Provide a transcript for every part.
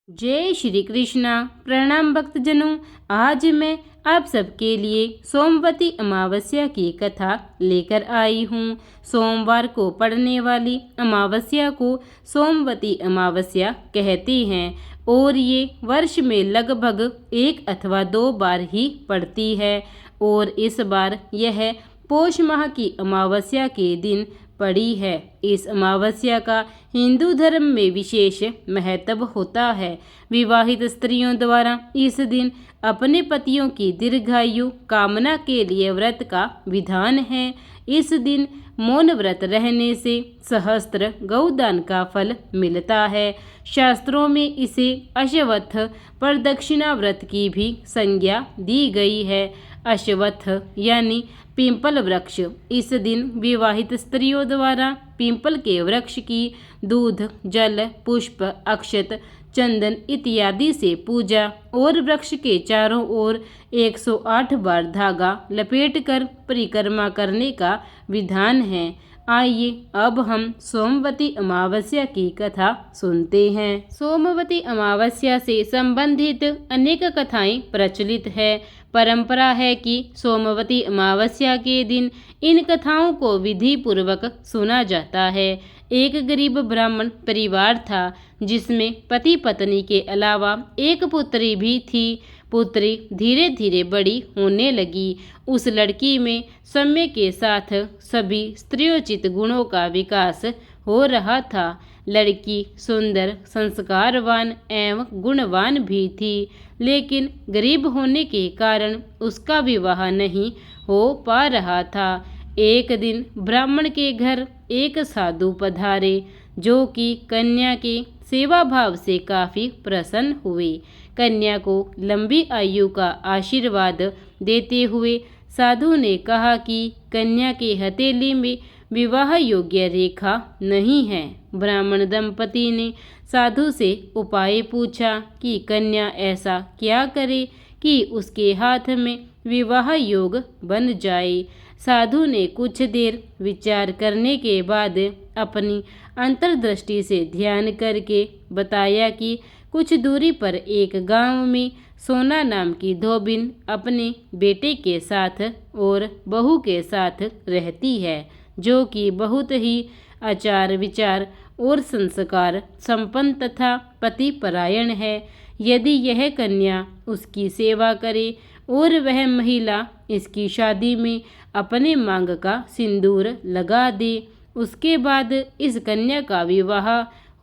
जय श्री कृष्णा। प्रणाम भक्तजनों। आज मैं आप सबके लिए सोमवती अमावस्या की कथा लेकर आई हूँ। सोमवार को पड़ने वाली अमावस्या को सोमवती अमावस्या कहते हैं और ये वर्ष में लगभग 1 अथवा 2 बार ही पड़ती है और इस बार यह पौष माह की अमावस्या के दिन पड़ी है। इस अमावस्या का हिंदू धर्म में विशेष महत्व होता है। विवाहित स्त्रियों द्वारा इस दिन अपने पतियों की दीर्घायु कामना के लिए व्रत का विधान है। इस दिन मौन व्रत रहने से सहस्त्र गौदान का फल मिलता है। शास्त्रों में इसे अश्वत्थ प्रदक्षिणा व्रत की भी संज्ञा दी गई है। अश्वत्थ यानी पिंपल वृक्ष। इस दिन विवाहित स्त्रियों द्वारा पिंपल के वृक्ष की दूध, जल, पुष्प, अक्षत, चंदन इत्यादि से पूजा और वृक्ष के चारों ओर 108 बार धागा लपेटकर परिक्रमा करने का विधान है। आइए अब हम सोमवती अमावस्या की कथा सुनते हैं। सोमवती अमावस्या से संबंधित अनेक कथाएं प्रचलित है। परंपरा है कि सोमवती अमावस्या के दिन इन कथाओं को विधि पूर्वक सुना जाता है। एक गरीब ब्राह्मण परिवार था जिसमें पति पत्नी के अलावा एक पुत्री भी थी। पुत्री धीरे धीरे बड़ी होने लगी। उस लड़की में समय के साथ सभी स्त्रियोचित गुणों का विकास हो रहा था। लड़की सुंदर, संस्कारवान एवं गुणवान भी थी, लेकिन गरीब होने के कारण उसका विवाह नहीं हो पा रहा था। एक दिन ब्राह्मण के घर एक साधु पधारे जो कि कन्या के सेवा भाव से काफी प्रसन्न हुए। कन्या को लंबी आयु का आशीर्वाद देते हुए साधु ने कहा कि कन्या के हथेली में विवाह योग्य रेखा नहीं है। ब्राह्मण दंपति ने साधु से उपाय पूछा कि कन्या ऐसा क्या करे कि उसके हाथ में विवाह योग बन जाए। साधु ने कुछ देर विचार करने के बाद अपनी अंतर्दृष्टि से ध्यान करके बताया कि कुछ दूरी पर एक गांव में सोना नाम की धोबिन अपने बेटे के साथ और बहू के साथ रहती है, जो कि बहुत ही आचार विचार और संस्कार संपन्न तथा पति परायण है। यदि यह कन्या उसकी सेवा करे और वह महिला इसकी शादी में अपने मांग का सिंदूर लगा दे, उसके बाद इस कन्या का विवाह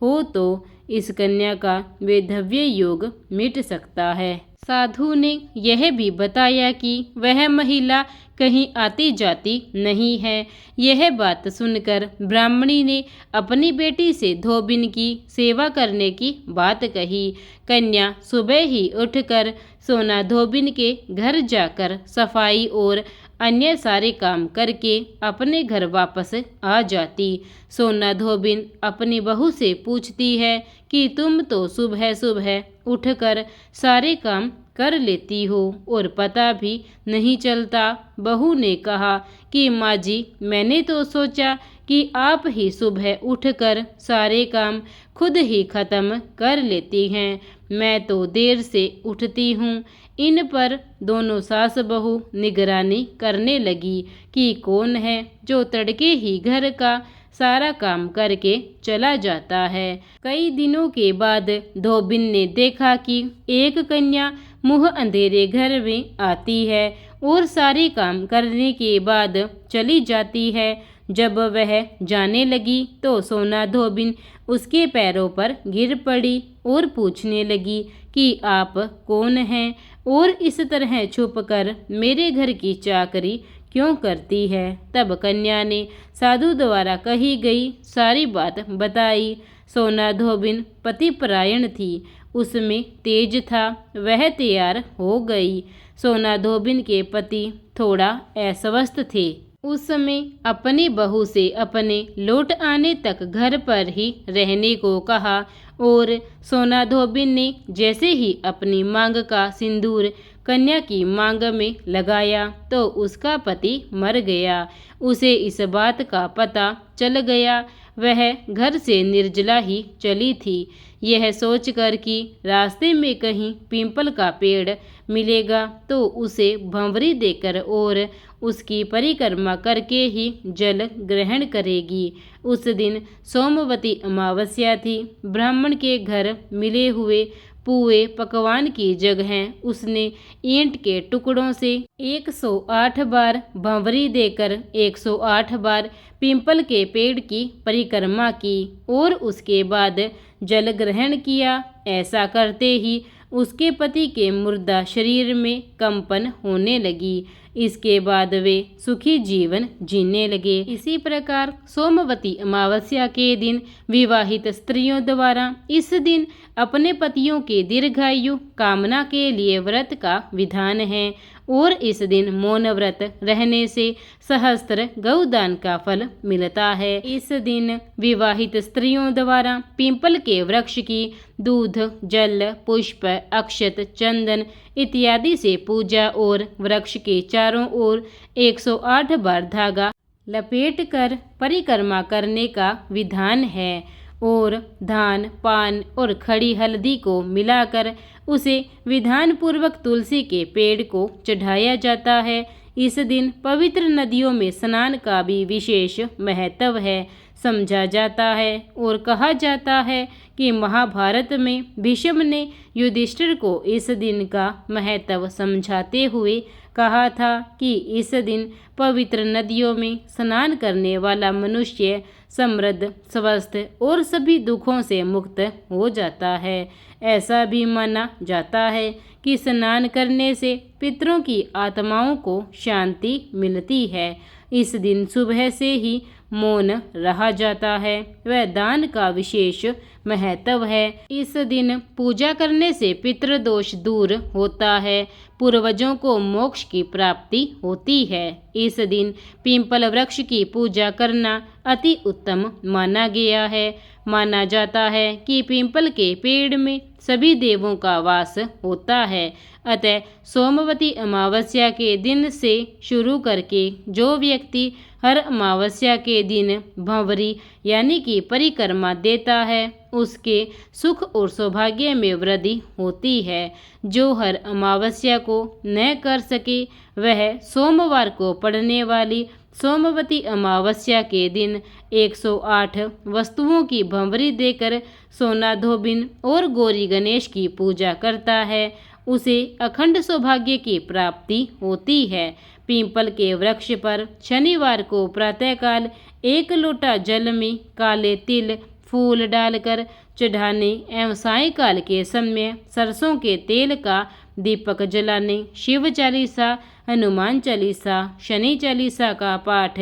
हो तो इस कन्या का वैधव्य योग मिट सकता है। साधु ने यह भी बताया कि वह महिला कहीं आती जाती नहीं है। यह बात सुनकर ब्राह्मणी ने अपनी बेटी से धोबिन की सेवा करने की बात कही। कन्या सुबह ही उठकर सोना धोबिन के घर जाकर सफाई और अन्य सारे काम करके अपने घर वापस आ जाती। सोना धोबिन अपनी बहू से पूछती है कि तुम तो सुबह सुबह उठकर सारे काम कर लेती हो और पता भी नहीं चलता। बहू ने कहा कि माँ जी, मैंने तो सोचा कि आप ही सुबह उठकर सारे काम खुद ही खत्म कर लेती हैं। मैं तो देर से उठती हूँ। इन पर दोनों सास बहू निगरानी करने लगी कि कौन है जो तड़के ही घर का सारा काम करके चला जाता है। कई दिनों के बाद धोबिन ने देखा कि एक कन्या मुंह अंधेरे घर में आती है और सारे काम करने के बाद चली जाती है। जब वह जाने लगी तो सोना धोबिन उसके पैरों पर गिर पड़ी और पूछने लगी कि आप कौन हैं और इस तरह छुपकर मेरे घर की चाकरी क्यों करती है। तब कन्या ने साधु द्वारा कही गई सारी बात बताई। सोना धोबिन पतिपरायण थी, उसमें तेज था, वह तैयार हो गई। सोना धोबिन के पति थोड़ा अस्वस्थ थे। उस समय अपनी बहू से अपने लौट आने तक घर पर ही रहने को कहा और सोना धोबिन ने जैसे ही अपनी मांग का सिंदूर कन्या की मांग में लगाया तो उसका पति मर गया। उसे इस बात का पता चल गया। वह घर से निर्जला ही चली थी। यह सोचकर कि रास्ते में कहीं पीपल का पेड़ मिलेगा तो उसे भंवरी देकर और उसकी परिक्रमा करके ही जल ग्रहण करेगी। उस दिन सोमवती अमावस्या थी। ब्राह्मण के घर मिले हुए पुए पकवान की जगह उसने ईंट के टुकड़ों से 108 बार भंवरी देकर 108 बार पीपल के पेड़ की परिक्रमा की और उसके बाद जल ग्रहण किया। ऐसा करते ही उसके पति के मुर्दा शरीर में कंपन होने लगी। इसके बाद वे सुखी जीवन जीने लगे। इसी प्रकार सोमवती अमावस्या के दिन विवाहित स्त्रियों द्वारा इस दिन अपने पतियों के दीर्घायु कामना के लिए व्रत का विधान है और इस दिन मौन व्रत रहने से सहस्त्र गौदान का फल मिलता है। इस दिन विवाहित स्त्रियों द्वारा पीपल के वृक्ष की दूध, जल, पुष्प, अक्षत, चंदन इत्यादि से पूजा और वृक्ष के चारों ओर 108 बार धागा लपेटकर परिक्रमा करने का विधान है और धान, पान और खड़ी हल्दी को मिलाकर उसे विधान पूर्वक तुलसी के पेड़ को चढ़ाया जाता है। इस दिन पवित्र नदियों में स्नान का भी विशेष महत्व है। समझा जाता है और कहा जाता है कि महाभारत में भीष्म ने युधिष्ठिर को इस दिन का महत्व समझाते हुए कहा था कि इस दिन पवित्र नदियों में स्नान करने वाला मनुष्य समृद्ध, स्वस्थ और सभी दुखों से मुक्त हो जाता है। ऐसा भी माना जाता है कि स्नान करने से पितरों की आत्माओं को शांति मिलती है। इस दिन सुबह से ही मौन रहा जाता है। वह दान का विशेष महत्व है। इस दिन पूजा करने से पितृदोष दूर होता है, पूर्वजों को मोक्ष की प्राप्ति होती है। इस दिन पीपल वृक्ष की पूजा करना अति उत्तम माना गया है। माना जाता है कि पीपल के पेड़ में सभी देवों का वास होता है। अतः सोमवती अमावस्या के दिन से शुरू करके जो व्यक्ति हर अमावस्या के दिन भंवरी यानी कि परिक्रमा देता है उसके सुख और सौभाग्य में वृद्धि होती है। जो हर अमावस्या को न कर सके वह सोमवार को पड़ने वाली सोमवती अमावस्या के दिन 108 वस्तुओं की भंवरी देकर सोना धोबिन और गौरी गणेश की पूजा करता है, उसे अखंड सौभाग्य की प्राप्ति होती है। पीपल के वृक्ष पर शनिवार को प्रातःकाल 1 लोटा जल में काले तिल फूल डालकर चढ़ाने एवं सायंकाल के समय सरसों के तेल का दीपक जलाने, शिव चालीसा, हनुमान चालीसा, शनि चालीसा का पाठ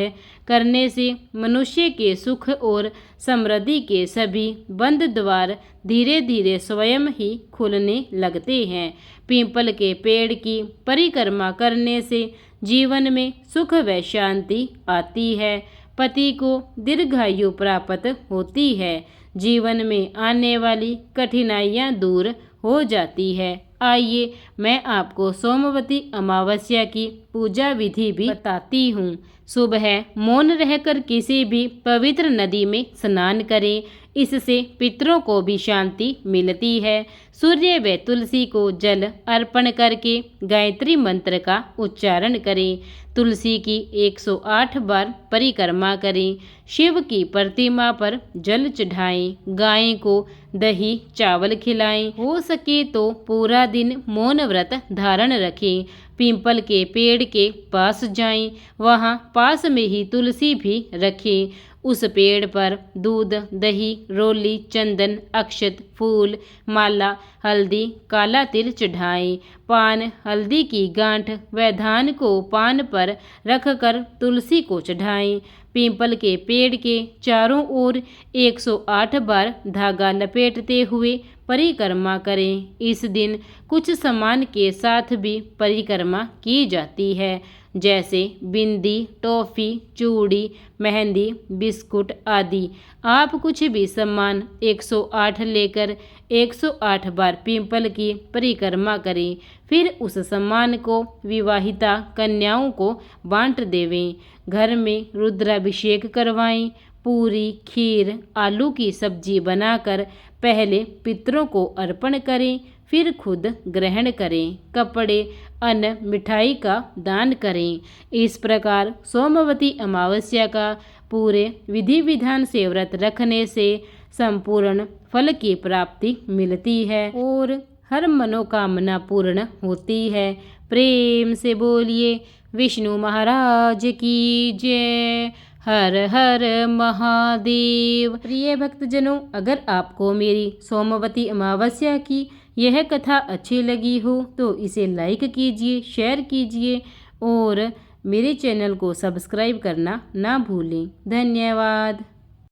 करने से मनुष्य के सुख और समृद्धि के सभी बंद द्वार धीरे धीरे स्वयं ही खुलने लगते हैं। पीपल के पेड़ की परिक्रमा करने से जीवन में सुख व शांति आती है। पति को दीर्घायु प्राप्त होती है। जीवन में आने वाली कठिनाइयाँ दूर हो जाती है। आइए मैं आपको सोमवती अमावस्या की पूजा विधि भी बताती हूँ। सुबह मौन रहकर किसी भी पवित्र नदी में स्नान करें, इससे पितरों को भी शांति मिलती है। सूर्य व तुलसी को जल अर्पण करके गायत्री मंत्र का उच्चारण करें। तुलसी की 108 बार परिक्रमा करें। शिव की प्रतिमा पर जल चढ़ाएं। गाय को दही चावल खिलाएं। हो सके तो पूरा दिन मौन व्रत धारण रखें। पीपल के पेड़ के पास जाएं, वहां पास में ही तुलसी भी रखें। उस पेड़ पर दूध, दही, रोली, चंदन, अक्षत, फूल, माला, हल्दी, काला तिल चढ़ाएं। पान, हल्दी की गांठ व धान को पान पर रखकर तुलसी को चढ़ाएं। पीपल के पेड़ के चारों ओर 108 बार धागा लपेटते हुए परिक्रमा करें। इस दिन कुछ सामान के साथ भी परिक्रमा की जाती है, जैसे बिंदी, टॉफी, चूड़ी, मेहंदी, बिस्कुट आदि। आप कुछ भी सामान 108 लेकर 108 बार पीपल की परिक्रमा करें। फिर उस सामान को विवाहिता कन्याओं को बांट देवें। घर में रुद्राभिषेक करवाएं। पूरी, खीर, आलू की सब्जी बनाकर पहले पितरों को अर्पण करें, फिर खुद ग्रहण करें। कपड़े, अन्न, मिठाई का दान करें। इस प्रकार सोमवती अमावस्या का पूरे विधि विधान से व्रत रखने से संपूर्ण फल की प्राप्ति मिलती है और हर मनोकामना पूर्ण होती है। प्रेम से बोलिए विष्णु महाराज की जय। हर हर महादेव। प्रिय भक्तजनों, अगर आपको मेरी सोमवती अमावस्या की यह कथा अच्छी लगी हो तो इसे लाइक कीजिए, शेयर कीजिए और मेरे चैनल को सब्सक्राइब करना ना भूलें। धन्यवाद।